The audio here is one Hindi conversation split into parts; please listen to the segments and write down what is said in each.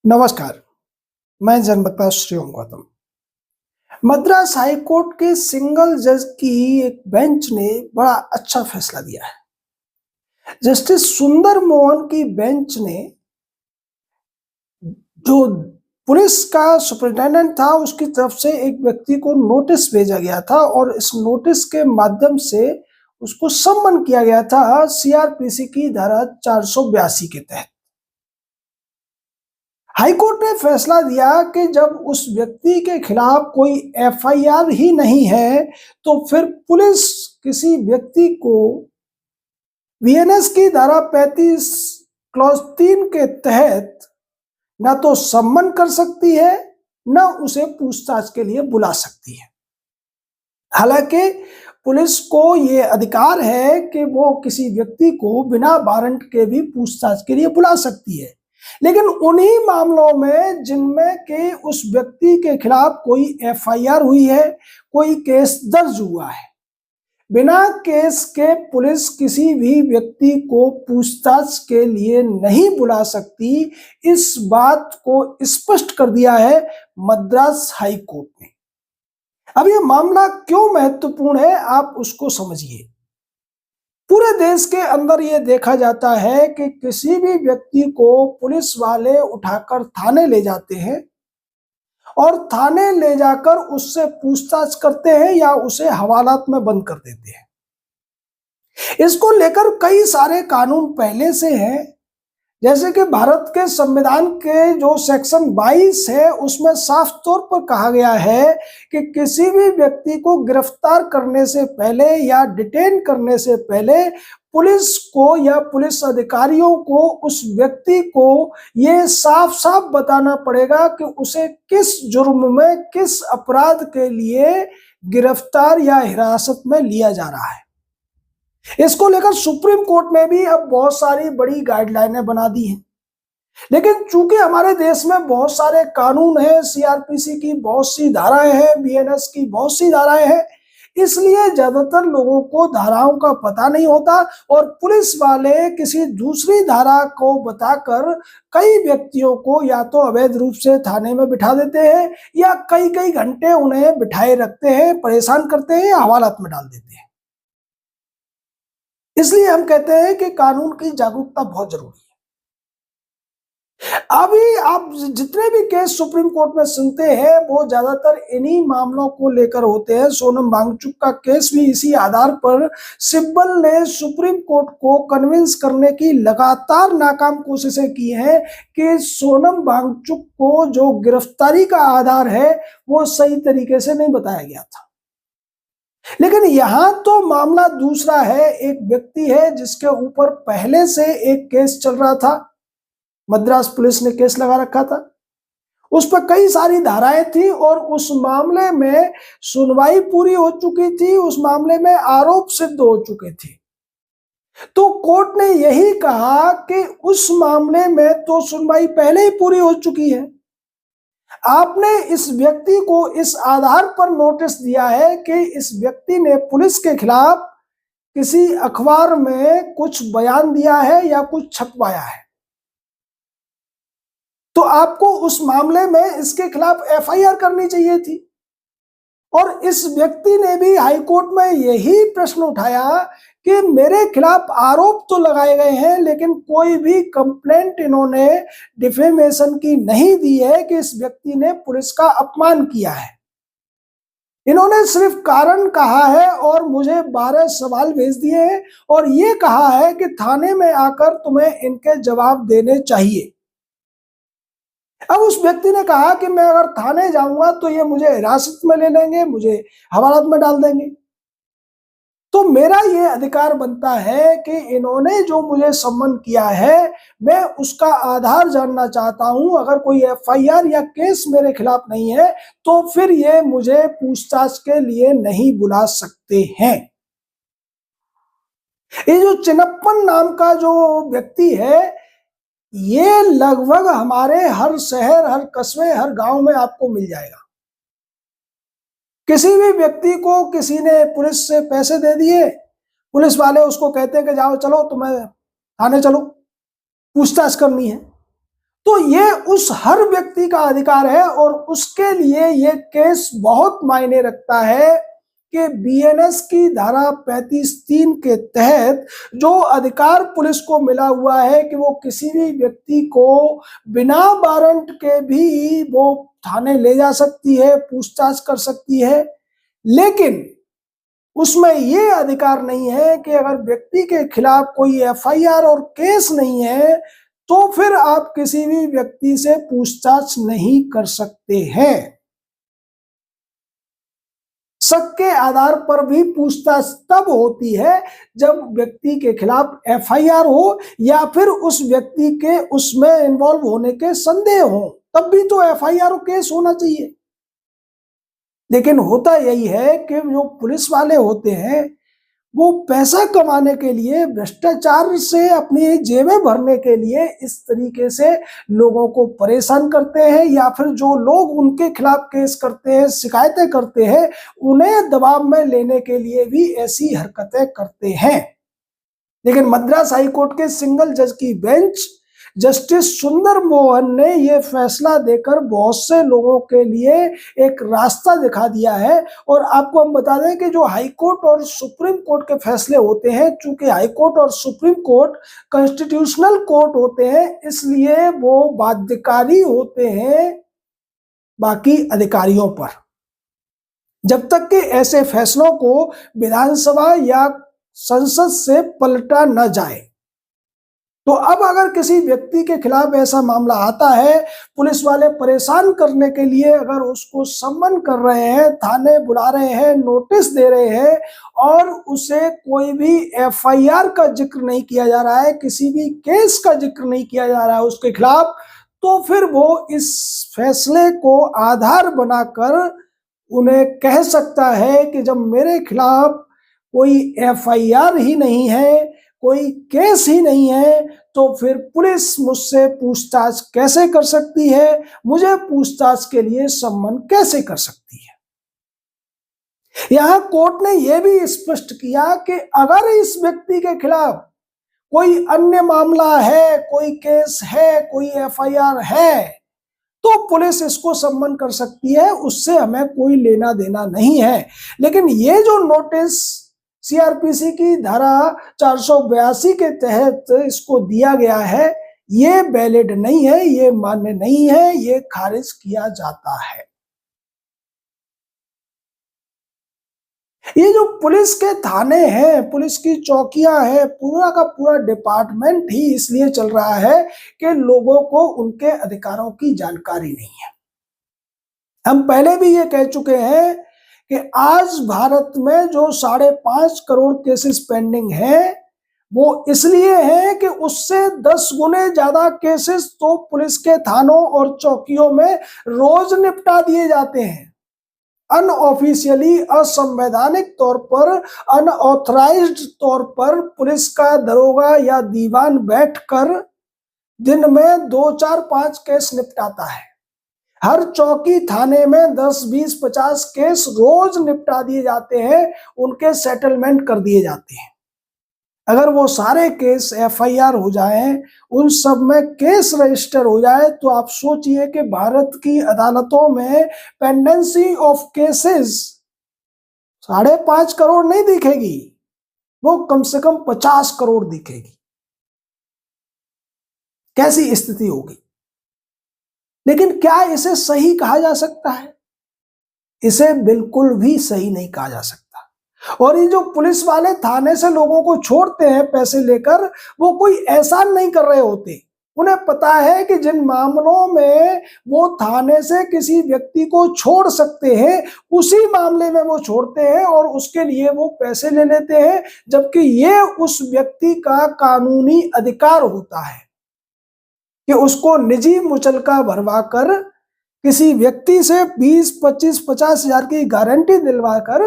नमस्कार, मैं जनमता श्री ओम गौतम। मद्रास हाई कोर्ट के सिंगल जज की एक बेंच ने बड़ा अच्छा फैसला दिया है। जस्टिस सुंदर मोहन की बेंच ने जो पुलिस का सुपरिटेंडेंट था उसकी तरफ से एक व्यक्ति को नोटिस भेजा गया था और इस नोटिस के माध्यम से उसको सम्मन किया गया था सीआरपीसी की धारा 482 के तहत। हाईकोर्ट ने फैसला दिया कि जब उस व्यक्ति के खिलाफ कोई एफआईआर ही नहीं है तो फिर पुलिस किसी व्यक्ति को वीएनएस की धारा 35 क्लॉज 3 के तहत न तो सम्मन कर सकती है न उसे पूछताछ के लिए बुला सकती है। हालांकि पुलिस को ये अधिकार है कि वो किसी व्यक्ति को बिना वारंट के भी पूछताछ के लिए बुला सकती है, लेकिन उन्हीं मामलों में जिनमें कि उस व्यक्ति के खिलाफ कोई एफआईआर हुई है, कोई केस दर्ज हुआ है, बिना केस के पुलिस किसी भी व्यक्ति को पूछताछ के लिए नहीं बुला सकती। इस बात को स्पष्ट कर दिया है मद्रास हाई कोर्ट ने। अब ये मामला क्यों महत्वपूर्ण है आप उसको समझिए। पूरे देश के अंदर ये देखा जाता है कि किसी भी व्यक्ति को पुलिस वाले उठाकर थाने ले जाते हैं और थाने ले जाकर उससे पूछताछ करते हैं या उसे हवालात में बंद कर देते हैं। इसको लेकर कई सारे कानून पहले से हैं, जैसे कि भारत के संविधान के जो सेक्शन 22 है उसमें साफ तौर पर कहा गया है कि किसी भी व्यक्ति को गिरफ्तार करने से पहले या डिटेन करने से पहले पुलिस को या पुलिस अधिकारियों को उस व्यक्ति को ये साफ साफ बताना पड़ेगा कि उसे किस जुर्म में किस अपराध के लिए गिरफ्तार या हिरासत में लिया जा रहा है। इसको लेकर सुप्रीम कोर्ट ने भी अब बहुत सारी बड़ी गाइडलाइनें बना दी हैं, लेकिन चूंकि हमारे देश में बहुत सारे कानून हैं, सीआरपीसी की बहुत सी धाराएं हैं, बीएनएस की बहुत सी धाराएं हैं, इसलिए ज्यादातर लोगों को धाराओं का पता नहीं होता और पुलिस वाले किसी दूसरी धारा को बताकर कई व्यक्तियों को या तो अवैध रूप से थाने में बिठा देते हैं या कई कई घंटे उन्हें बिठाए रखते हैं, परेशान करते हैं या हवालात में डाल देते हैं। इसलिए हम कहते हैं कि कानून की जागरूकता बहुत जरूरी है। अभी आप जितने भी केस सुप्रीम कोर्ट में सुनते हैं वो ज्यादातर इन्हीं मामलों को लेकर होते हैं। सोनम वांगचुक का केस भी इसी आधार पर सिब्बल ने सुप्रीम कोर्ट को कन्विंस करने की लगातार नाकाम कोशिशें की हैं कि सोनम वांगचुक को जो गिरफ्तारी का आधार है वो सही तरीके से नहीं बताया गया था। लेकिन यहां तो मामला दूसरा है। एक व्यक्ति है जिसके ऊपर पहले से एक केस चल रहा था, मद्रास पुलिस ने केस लगा रखा था, उस पर कई सारी धाराएं थी और उस मामले में सुनवाई पूरी हो चुकी थी, उस मामले में आरोप सिद्ध हो चुके थे। तो कोर्ट ने यही कहा कि उस मामले में तो सुनवाई पहले ही पूरी हो चुकी है, आपने इस व्यक्ति को इस आधार पर नोटिस दिया है कि इस व्यक्ति ने पुलिस के खिलाफ किसी अखबार में कुछ बयान दिया है या कुछ छपवाया है, तो आपको उस मामले में इसके खिलाफ एफआईआर करनी चाहिए थी। और इस व्यक्ति ने भी हाईकोर्ट में यही प्रश्न उठाया कि मेरे खिलाफ आरोप तो लगाए गए हैं लेकिन कोई भी कंप्लेंट इन्होंने डिफेमेशन की नहीं दी है कि इस व्यक्ति ने पुलिस का अपमान किया है। इन्होंने सिर्फ कारण कहा है और मुझे 12 सवाल भेज दिए हैं और ये कहा है कि थाने में आकर तुम्हें इनके जवाब देने चाहिए। अब उस व्यक्ति ने कहा कि मैं अगर थाने जाऊंगा तो ये मुझे हिरासत में ले लेंगे, मुझे हवालात में डाल देंगे। तो मेरा ये अधिकार बनता है कि इन्होंने जो मुझे सम्मन किया है मैं उसका आधार जानना चाहता हूं। अगर कोई एफआईआर या केस मेरे खिलाफ नहीं है तो फिर ये मुझे पूछताछ के लिए नहीं बुला सकते हैं। ये जो चिनप्पन नाम का जो व्यक्ति है ये लगभग हमारे हर शहर, हर कस्बे, हर गांव में आपको मिल जाएगा। किसी भी व्यक्ति को किसी ने पुलिस से पैसे दे दिए, पुलिस वाले उसको कहते हैं कि जाओ चलो तुम्हें थाने चलो, पूछताछ करनी है, तो ये उस हर व्यक्ति का अधिकार है और उसके लिए ये केस बहुत मायने रखता है कि बीएनएस की धारा 35(3) के तहत जो अधिकार पुलिस को मिला हुआ है कि वो किसी भी व्यक्ति को बिना वारंट के भी वो थाने ले जा सकती है, पूछताछ कर सकती है, लेकिन उसमें ये अधिकार नहीं है कि अगर व्यक्ति के खिलाफ कोई एफआईआर और केस नहीं है तो फिर आप किसी भी व्यक्ति से पूछताछ नहीं कर सकते हैं। शक के आधार पर भी पूछताछ तब होती है जब व्यक्ति के खिलाफ एफआईआर हो या फिर उस व्यक्ति के उसमें इन्वॉल्व होने के संदेह हो, तब भी तो एफआईआर और केस होना चाहिए। लेकिन होता यही है कि जो पुलिस वाले होते हैं वो पैसा कमाने के लिए, भ्रष्टाचार से अपनी जेबें भरने के लिए इस तरीके से लोगों को परेशान करते हैं, या फिर जो लोग उनके खिलाफ केस करते हैं, शिकायतें करते हैं, उन्हें दबाव में लेने के लिए भी ऐसी हरकतें करते हैं। लेकिन मद्रास हाई कोर्ट के सिंगल जज की बेंच जस्टिस सुंदर मोहन ने यह फैसला देकर बहुत से लोगों के लिए एक रास्ता दिखा दिया है। और आपको हम बता दें कि जो हाई कोर्ट और सुप्रीम कोर्ट के फैसले होते हैं, चूंकि हाई कोर्ट और सुप्रीम कोर्ट कॉन्स्टिट्यूशनल कोर्ट होते हैं, इसलिए वो बाध्यकारी होते हैं बाकी अधिकारियों पर, जब तक कि ऐसे फैसलों को विधानसभा या संसद से पलटा न जाए। तो अब अगर किसी व्यक्ति के खिलाफ ऐसा मामला आता है, पुलिस वाले परेशान करने के लिए अगर उसको सम्मन कर रहे हैं, थाने बुला रहे हैं, नोटिस दे रहे हैं और उसे कोई भी एफआईआर का जिक्र नहीं किया जा रहा है, किसी भी केस का जिक्र नहीं किया जा रहा है उसके खिलाफ, तो फिर वो इस फैसले को आधार बनाकर उन्हें कह सकता है कि जब मेरे खिलाफ कोई एफआईआर ही नहीं है, कोई केस ही नहीं है, तो फिर पुलिस मुझसे पूछताछ कैसे कर सकती है, मुझे पूछताछ के लिए सम्मन कैसे कर सकती है। यहां कोर्ट ने यह भी स्पष्ट किया कि अगर इस व्यक्ति के खिलाफ कोई अन्य मामला है, कोई केस है, कोई एफआईआर है, तो पुलिस इसको सम्मन कर सकती है, उससे हमें कोई लेना देना नहीं है। लेकिन ये जो नोटिस सीआरपीसी की धारा 482 के तहत इसको दिया गया है, ये वैलिड नहीं है, ये मान्य नहीं है, ये खारिज किया जाता है। ये जो पुलिस के थाने हैं, पुलिस की चौकियां हैं, पूरा का पूरा डिपार्टमेंट ही इसलिए चल रहा है कि लोगों को उनके अधिकारों की जानकारी नहीं है। हम पहले भी ये कह चुके हैं कि आज भारत में जो 5.5 करोड़ केसेस पेंडिंग हैं, वो इसलिए है कि उससे 10 गुने ज्यादा केसेस तो पुलिस के थानों और चौकियों में रोज निपटा दिए जाते हैं। अनऑफिशियली, असंवैधानिक तौर पर, अनऑथराइज्ड तौर पर पुलिस का दरोगा या दीवान बैठकर दिन में 2, 4, 5 केस निपटाता है। हर चौकी थाने में 10, 20, 50 केस रोज निपटा दिए जाते हैं, उनके सेटलमेंट कर दिए जाते हैं। अगर वो सारे केस एफआईआर हो जाएं, उन सब में केस रजिस्टर हो जाए, तो आप सोचिए कि भारत की अदालतों में पेंडेंसी ऑफ केसेस 5.5 करोड़ नहीं दिखेगी, वो कम से कम 50 करोड़ दिखेगी। कैसी स्थिति होगी? लेकिन क्या इसे सही कहा जा सकता है? इसे बिल्कुल भी सही नहीं कहा जा सकता। और ये जो पुलिस वाले थाने से लोगों को छोड़ते हैं पैसे लेकर, वो कोई एहसान नहीं कर रहे होते। उन्हें पता है कि जिन मामलों में वो थाने से किसी व्यक्ति को छोड़ सकते हैं, उसी मामले में वो छोड़ते हैं और उसके लिए वो पैसे ले लेते हैं, जबकि ये उस व्यक्ति का कानूनी अधिकार होता है कि उसको निजी मुचलका भरवाकर किसी व्यक्ति से 20, 25, 50 हजार की गारंटी दिलवाकर,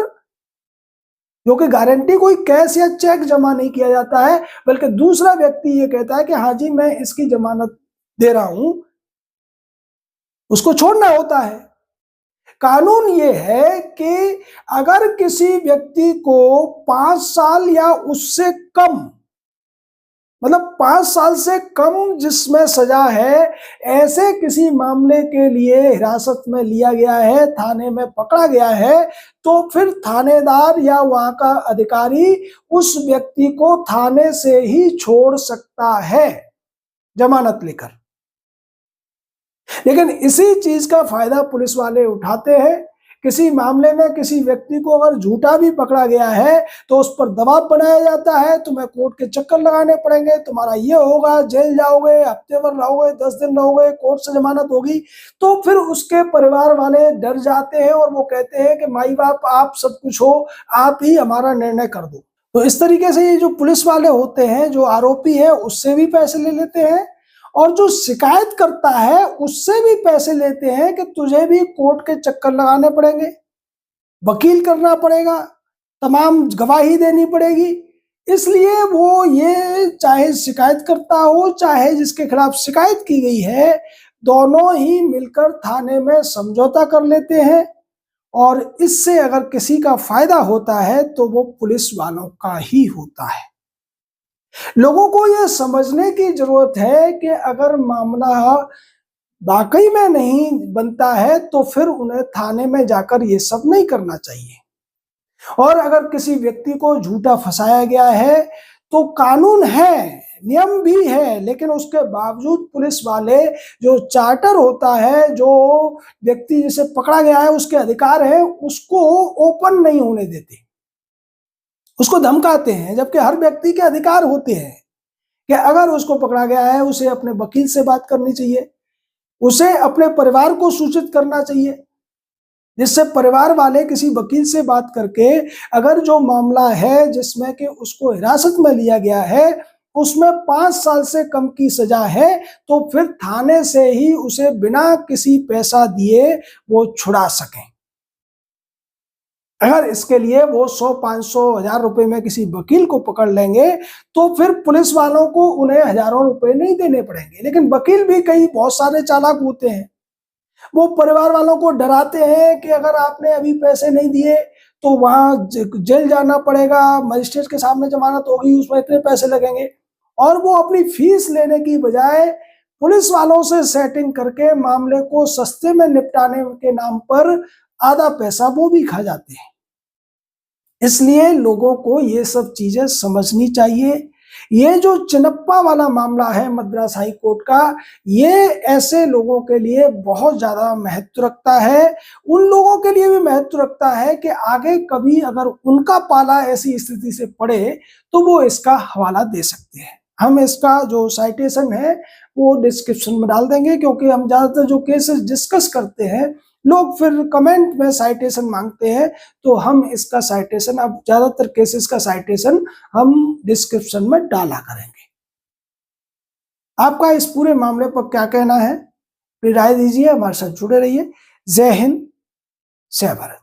जो कि गारंटी कोई कैश या चेक जमा नहीं किया जाता है, बल्कि दूसरा व्यक्ति ये कहता है कि हाँ जी मैं इसकी जमानत दे रहा हूं, उसको छोड़ना होता है। कानून ये है कि अगर किसी व्यक्ति को 5 साल या उससे कम मतलब 5 साल से कम जिसमें सजा है, ऐसे किसी मामले के लिए हिरासत में लिया गया है, थाने में पकड़ा गया है, तो फिर थानेदार या वहां का अधिकारी उस व्यक्ति को थाने से ही छोड़ सकता है जमानत लेकर। लेकिन इसी चीज का फायदा पुलिस वाले उठाते हैं। किसी मामले में किसी व्यक्ति को अगर झूठा भी पकड़ा गया है तो उस पर दबाव बनाया जाता है, तुम्हें कोर्ट के चक्कर लगाने पड़ेंगे, तुम्हारा ये होगा, जेल जाओगे, हफ्ते भर रहोगे, 10 दिन रहोगे, कोर्ट से जमानत होगी। तो फिर उसके परिवार वाले डर जाते हैं और वो कहते हैं कि माई बाप आप सब कुछ हो, आप ही हमारा निर्णय कर दो। तो इस तरीके से ये जो पुलिस वाले होते हैं, जो आरोपी है उससे भी पैसे ले लेते हैं, और जो शिकायत करता है उससे भी पैसे लेते हैं कि तुझे भी कोर्ट के चक्कर लगाने पड़ेंगे, वकील करना पड़ेगा, तमाम गवाही देनी पड़ेगी। इसलिए वो ये चाहे शिकायत करता हो, चाहे जिसके खिलाफ शिकायत की गई है, दोनों ही मिलकर थाने में समझौता कर लेते हैं, और इससे अगर किसी का फायदा होता है तो वो पुलिस वालों का ही होता है। लोगों को यह समझने की जरूरत है कि अगर मामला वाकई में नहीं बनता है तो फिर उन्हें थाने में जाकर ये सब नहीं करना चाहिए। और अगर किसी व्यक्ति को झूठा फंसाया गया है तो कानून है, नियम भी है, लेकिन उसके बावजूद पुलिस वाले, जो चार्टर होता है, जो व्यक्ति जिसे पकड़ा गया है उसके अधिकार है, उसको ओपन नहीं होने देते, उसको धमकाते हैं। जबकि हर व्यक्ति के अधिकार होते हैं कि अगर उसको पकड़ा गया है उसे अपने वकील से बात करनी चाहिए, उसे अपने परिवार को सूचित करना चाहिए, जिससे परिवार वाले किसी वकील से बात करके अगर जो मामला है जिसमें कि उसको हिरासत में लिया गया है उसमें 5 साल से कम की सजा है, तो फिर थाने से ही उसे बिना किसी पैसा दिए वो छुड़ा सकें। अगर इसके लिए वो 100, 500, 1000 रुपए में किसी वकील को पकड़ लेंगे तो फिर पुलिस वालों को उन्हें हजारों रुपए नहीं देने पड़ेंगे। लेकिन वकील भी कई बहुत सारे चालाक होते हैं, वो परिवार वालों को डराते हैं कि अगर आपने अभी पैसे नहीं दिए तो वहां जेल जाना पड़ेगा, मजिस्ट्रेट के सामने जमानत होगी, उसमें इतने पैसे लगेंगे। और वो अपनी फीस लेने की बजाय पुलिस वालों से सेटिंग करके मामले को सस्ते में निपटाने के नाम पर आधा पैसा वो भी खा जाते हैं। इसलिए लोगों को ये सब चीजें समझनी चाहिए। ये जो चिनप्पा वाला मामला है मद्रास हाई कोर्ट का, ये ऐसे लोगों के लिए बहुत ज्यादा महत्व रखता है। उन लोगों के लिए भी महत्व रखता है कि आगे कभी अगर उनका पाला ऐसी स्थिति से पड़े तो वो इसका हवाला दे सकते हैं। हम इसका जो साइटेशन है वो डिस्क्रिप्शन में डाल देंगे, क्योंकि हम ज्यादातर जो केसेस डिस्कस करते हैं लोग फिर कमेंट में साइटेशन मांगते हैं, तो हम इसका साइटेशन, अब ज्यादातर केसेस का साइटेशन हम डिस्क्रिप्शन में डाला करेंगे। आपका इस पूरे मामले पर क्या कहना है, राय दीजिए, हमारे साथ जुड़े रहिए। जय हिंद, जय भारत।